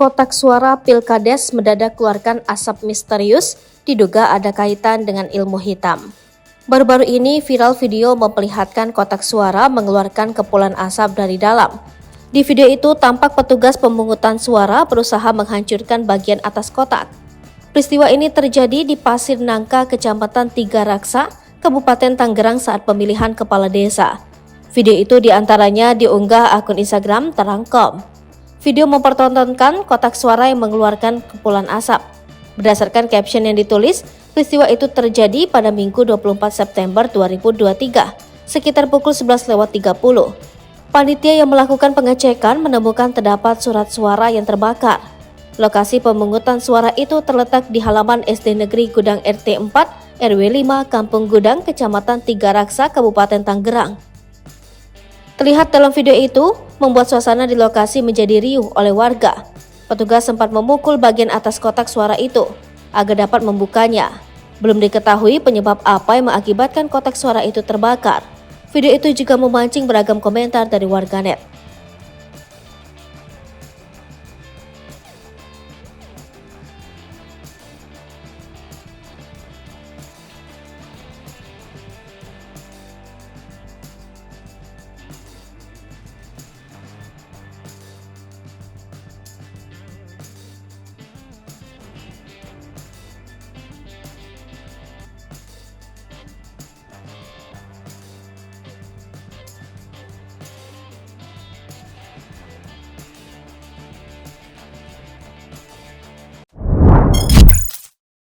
Kotak suara Pilkades mendadak keluarkan asap misterius, diduga ada kaitan dengan ilmu hitam. Baru-baru ini viral video memperlihatkan kotak suara mengeluarkan kepulan asap dari dalam. Di video itu tampak petugas pemungutan suara berusaha menghancurkan bagian atas kotak. Peristiwa ini terjadi di Pasir Nangka, Kecamatan Tiga Raksa, Kabupaten Tangerang saat pemilihan kepala desa. Video itu diantaranya diunggah akun Instagram Terangkom. Video mempertontonkan kotak suara yang mengeluarkan kepulan asap. Berdasarkan caption yang ditulis, peristiwa itu terjadi pada Minggu 24 September 2023, sekitar pukul 11.30. Panitia yang melakukan pengecekan menemukan terdapat surat suara yang terbakar. Lokasi pemungutan suara itu terletak di halaman SD Negeri Gudang RT 4, RW 5, Kampung Gudang, Kecamatan Tiga Raksa, Kabupaten Tangerang. Terlihat dalam video itu, membuat suasana di lokasi menjadi riuh oleh warga. Petugas sempat memukul bagian atas kotak suara itu agar dapat membukanya. Belum diketahui penyebab apa yang mengakibatkan kotak suara itu terbakar. Video itu juga memancing beragam komentar dari warganet.